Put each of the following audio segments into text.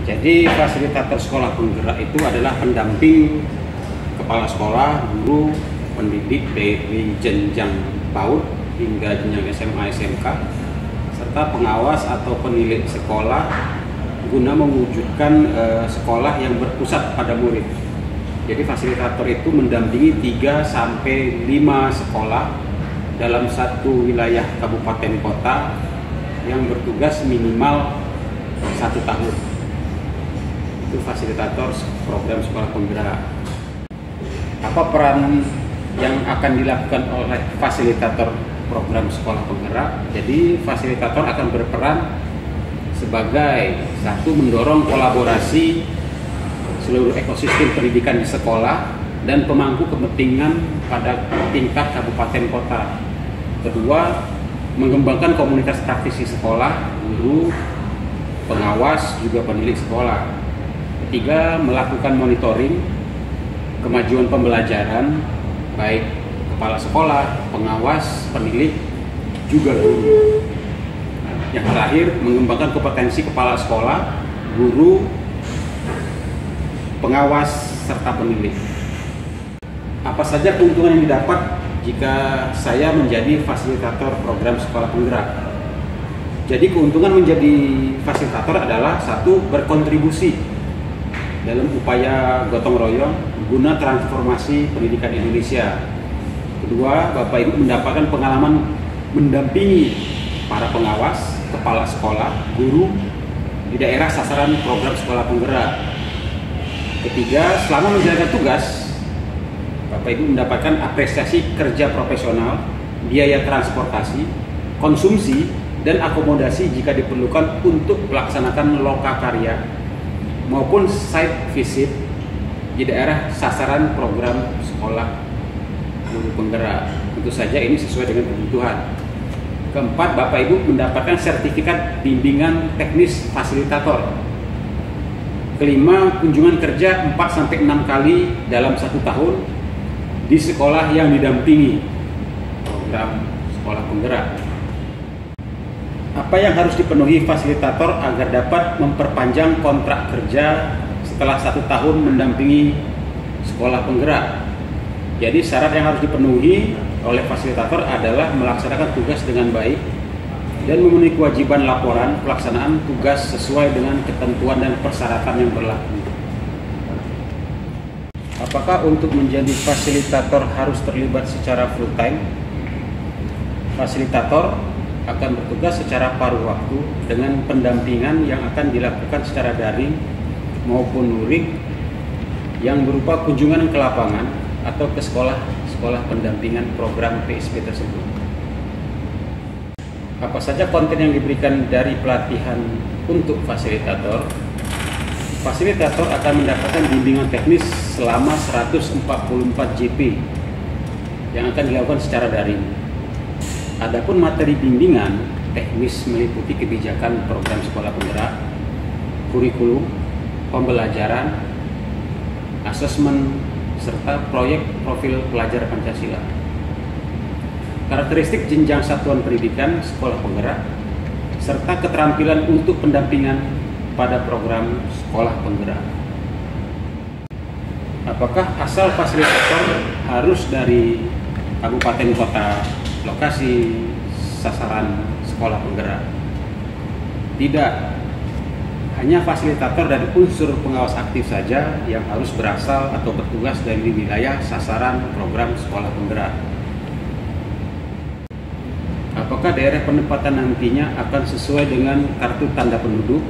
Jadi fasilitator sekolah penggerak itu adalah pendamping kepala sekolah, guru, pendidik dari jenjang PAUD hingga jenjang SMA SMK, serta pengawas atau penilik sekolah guna mewujudkan sekolah yang berpusat pada murid. Jadi fasilitator itu mendampingi 3-5 sekolah dalam satu wilayah kabupaten kota yang bertugas minimal 1 tahun. Itu fasilitator program sekolah penggerak. Apa peran yang akan dilakukan oleh fasilitator program sekolah penggerak? Jadi fasilitator akan berperan sebagai satu, mendorong kolaborasi seluruh ekosistem pendidikan di sekolah dan pemangku kepentingan pada tingkat kabupaten kota. Kedua, mengembangkan komunitas praktisi sekolah, guru, pengawas, juga penilik sekolah. Ketiga, melakukan monitoring kemajuan pembelajaran baik kepala sekolah, pengawas, penilik, juga guru. Yang terakhir, mengembangkan kompetensi kepala sekolah, guru, pengawas, serta penilik. Apa saja keuntungan yang didapat jika saya menjadi fasilitator program sekolah penggerak? Jadi keuntungan menjadi fasilitator adalah satu, berkontribusi dalam upaya gotong royong guna transformasi pendidikan Indonesia. Kedua, Bapak Ibu mendapatkan pengalaman mendampingi para pengawas, kepala sekolah, guru di daerah sasaran program sekolah penggerak. Ketiga, selama menjalankan tugas, Bapak Ibu mendapatkan apresiasi kerja profesional, biaya transportasi, konsumsi, dan akomodasi jika diperlukan untuk melaksanakan lokakarya maupun site visit di daerah sasaran program sekolah guru penggerak. Tentu saja ini sesuai dengan kebutuhan. Keempat, Bapak Ibu mendapatkan sertifikat bimbingan teknis fasilitator. Kelima, kunjungan kerja 4-6 kali dalam 1 tahun di sekolah yang didampingi program sekolah penggerak. Apa yang harus dipenuhi fasilitator agar dapat memperpanjang kontrak kerja setelah 1 tahun mendampingi sekolah penggerak? Jadi syarat yang harus dipenuhi oleh fasilitator adalah melaksanakan tugas dengan baik dan memenuhi kewajiban laporan pelaksanaan tugas sesuai dengan ketentuan dan persyaratan yang berlaku. Apakah untuk menjadi fasilitator harus terlibat secara full time? Fasilitator akan bertugas secara paruh waktu dengan pendampingan yang akan dilakukan secara daring maupun luring yang berupa kunjungan ke lapangan atau ke sekolah pendampingan program PSP tersebut. Apa saja konten yang diberikan dari pelatihan untuk fasilitator? Fasilitator akan mendapatkan bimbingan teknis selama 144 JP yang akan dilakukan secara daring. Adapun materi bimbingan teknis meliputi kebijakan program sekolah penggerak, kurikulum, pembelajaran, asesmen, serta proyek profil pelajar Pancasila. Karakteristik jenjang satuan pendidikan sekolah penggerak, serta keterampilan untuk pendampingan pada program sekolah penggerak. Apakah asal fasilitator harus dari kabupaten kota lokasi sasaran sekolah penggerak? Tidak, hanya fasilitator dari unsur pengawas aktif saja yang harus berasal atau bertugas dari wilayah sasaran program sekolah penggerak. Apakah daerah penempatan nantinya akan sesuai dengan kartu tanda penduduk?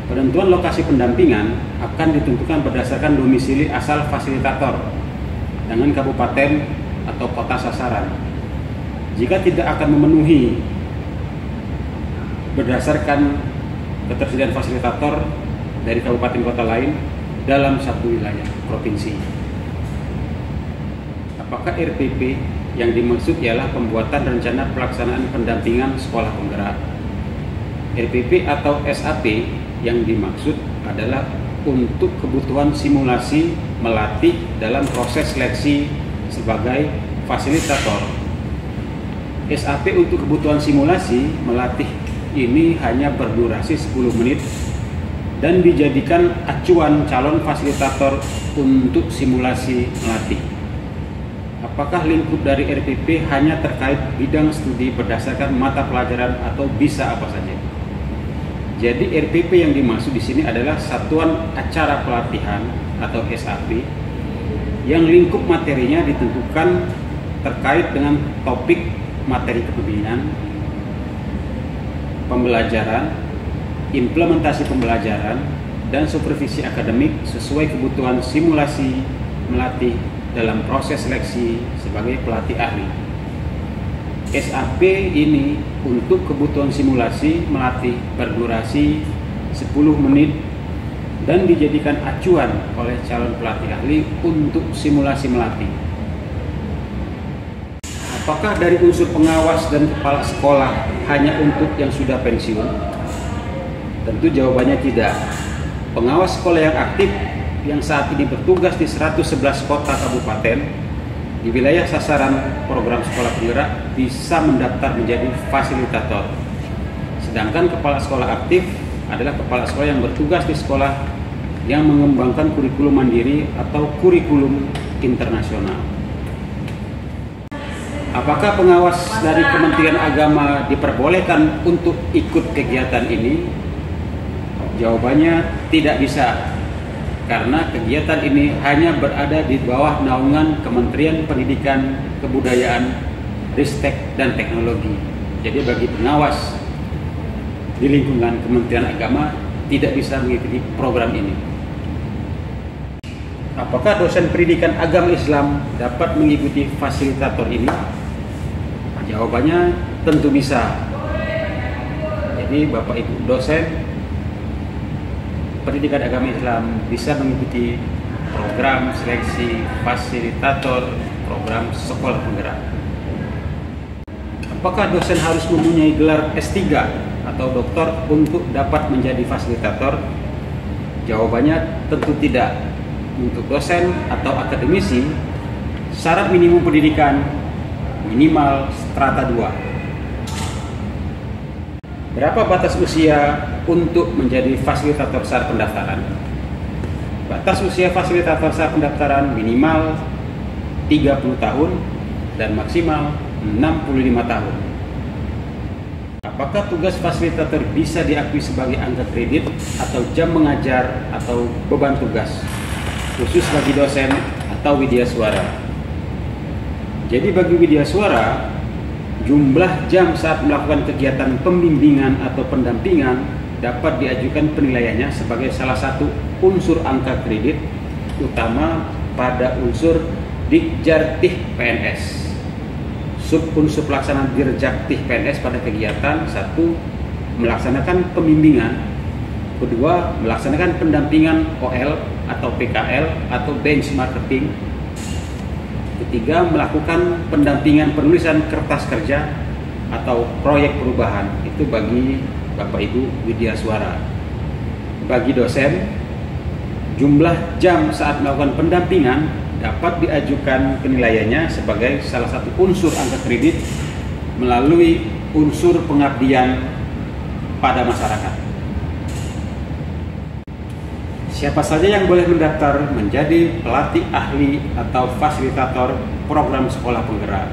Penentuan lokasi pendampingan akan ditentukan berdasarkan domisili asal fasilitator dengan kabupaten atau kota sasaran. Jika tidak akan memenuhi berdasarkan ketersediaan fasilitator dari kabupaten kota lain dalam satu wilayah provinsi. Apakah RPP yang dimaksud ialah pembuatan rencana pelaksanaan pendampingan sekolah penggerak? RPP atau SAP yang dimaksud adalah untuk kebutuhan simulasi melatih dalam proses seleksi sebagai fasilitator. SAP untuk kebutuhan simulasi melatih ini hanya berdurasi 10 menit dan dijadikan acuan calon fasilitator untuk simulasi melatih. Apakah lingkup dari RPP hanya terkait bidang studi berdasarkan mata pelajaran atau bisa apa saja? Jadi RPP yang dimaksud di sini adalah satuan acara pelatihan atau SAP yang lingkup materinya ditentukan terkait dengan topik materi kepemimpinan, pembelajaran, implementasi pembelajaran, dan supervisi akademik sesuai kebutuhan simulasi melatih dalam proses seleksi sebagai pelatih ahli. SAP ini untuk kebutuhan simulasi melatih berdurasi 10 menit dan dijadikan acuan oleh calon pelatih ahli untuk simulasi melatih. Apakah dari unsur pengawas dan kepala sekolah hanya untuk yang sudah pensiun? Tentu jawabannya tidak. Pengawas sekolah yang aktif yang saat ini bertugas di 111 kota kabupaten di wilayah sasaran program sekolah penggerak bisa mendaftar menjadi fasilitator. Sedangkan kepala sekolah aktif adalah kepala sekolah yang bertugas di sekolah yang mengembangkan kurikulum mandiri atau kurikulum internasional. Apakah pengawas dari Kementerian Agama diperbolehkan untuk ikut kegiatan ini? Jawabannya tidak bisa, karena kegiatan ini hanya berada di bawah naungan Kementerian Pendidikan, Kebudayaan, Ristek, dan Teknologi. Jadi bagi pengawas di lingkungan Kementerian Agama tidak bisa mengikuti program ini. Apakah dosen pendidikan agama Islam dapat mengikuti fasilitator ini? Jawabannya tentu bisa. Jadi Bapak Ibu dosen pendidikan agama Islam bisa mengikuti program seleksi fasilitator program sekolah penggerak. Apakah dosen harus mempunyai gelar S3 atau doktor untuk dapat menjadi fasilitator? Jawabannya tentu tidak. Untuk dosen atau akademisi, syarat minimum pendidikan minimal strata 2. Berapa batas usia untuk menjadi fasilitator syarat pendaftaran? Batas usia fasilitator syarat pendaftaran minimal 30 tahun dan maksimal 65 tahun. Apakah tugas fasilitator bisa diakui sebagai angka kredit atau jam mengajar atau beban tugas khusus bagi dosen atau widya suara? Jadi bagi widya suara, jumlah jam saat melakukan kegiatan pembimbingan atau pendampingan dapat diajukan penilaiannya sebagai salah satu unsur angka kredit utama pada unsur Dikjartih PNS. Sub-unsur pelaksanaan Dirjaktif PNS pada kegiatan: 1. Melaksanakan pembimbingan, 2. Melaksanakan pendampingan OL atau PKL atau benchmarking, 3. Melakukan pendampingan penulisan kertas kerja atau proyek perubahan. Itu bagi Bapak Ibu widya suara. Bagi dosen, jumlah jam saat melakukan pendampingan dapat diajukan penilaiannya sebagai salah satu unsur angka kredit melalui unsur pengabdian pada masyarakat. Siapa saja yang boleh mendaftar menjadi pelatih ahli atau fasilitator program sekolah penggerak?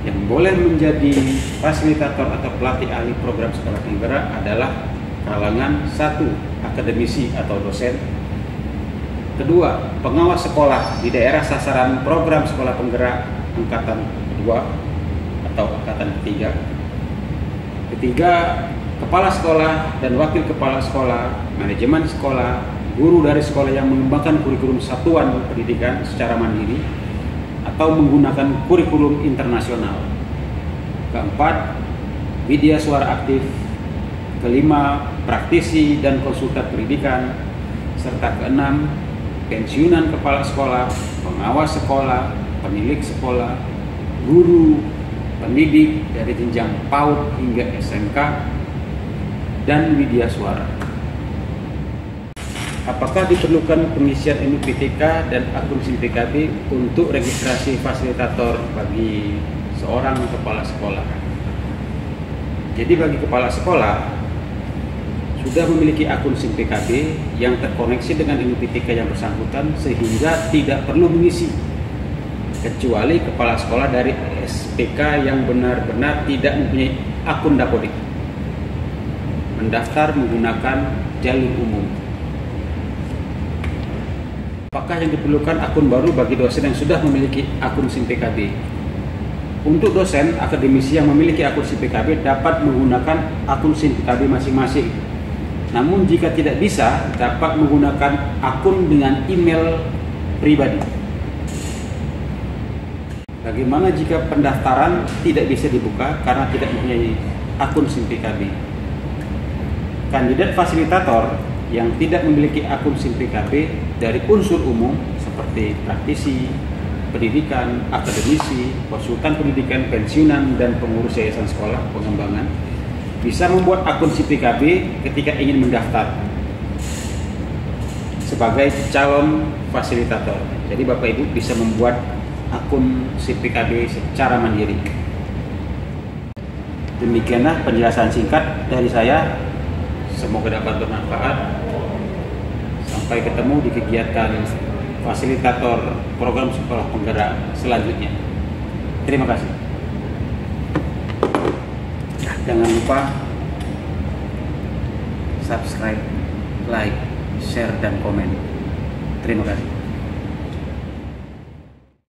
Yang boleh menjadi fasilitator atau pelatih ahli program sekolah penggerak adalah kalangan 1. Akademisi atau dosen, 2. pengawas sekolah di daerah sasaran program sekolah penggerak angkatan kedua atau angkatan ketiga, 3. kepala sekolah dan wakil kepala sekolah, manajemen sekolah, guru dari sekolah yang mengembangkan kurikulum satuan pendidikan secara mandiri atau menggunakan kurikulum internasional. 4. Widya suara aktif. 5. Praktisi dan konsultan pendidikan. Serta 6. Pensiunan kepala sekolah, pengawas sekolah, pemilik sekolah, guru, pendidik dari jenjang PAUD hingga SMK, dan widya suara. Apakah diperlukan pengisian NIPTK dan akun SIM PKB untuk registrasi fasilitator bagi seorang kepala sekolah? Jadi bagi kepala sekolah sudah memiliki akun SIM PKB yang terkoneksi dengan NIPTK yang bersangkutan sehingga tidak perlu mengisi, kecuali kepala sekolah dari SPK yang benar-benar tidak mempunyai akun Dapodik, mendaftar menggunakan jalur umum. Apakah yang diperlukan akun baru bagi dosen yang sudah memiliki akun SIM PKB? Untuk dosen akademisi yang memiliki akun SIM PKB dapat menggunakan akun SIM PKB masing-masing. Namun jika tidak bisa, dapat menggunakan akun dengan email pribadi. Bagaimana jika pendaftaran tidak bisa dibuka karena tidak mempunyai akun SIM PKB? Kandidat fasilitator yang tidak memiliki akun SIM PKB dari unsur umum seperti praktisi, pendidikan, akademisi, konsultan pendidikan, pensiunan, dan pengurus yayasan sekolah pengembangan bisa membuat akun SIM PKB ketika ingin mendaftar sebagai calon fasilitator. Jadi Bapak Ibu bisa membuat akun SIM PKB secara mandiri. Demikianlah penjelasan singkat dari saya. Semoga dapat bermanfaat. Sampai ketemu di kegiatan fasilitator program sekolah penggerak selanjutnya. Terima kasih. Jangan lupa subscribe, like, share, dan komen. Terima kasih.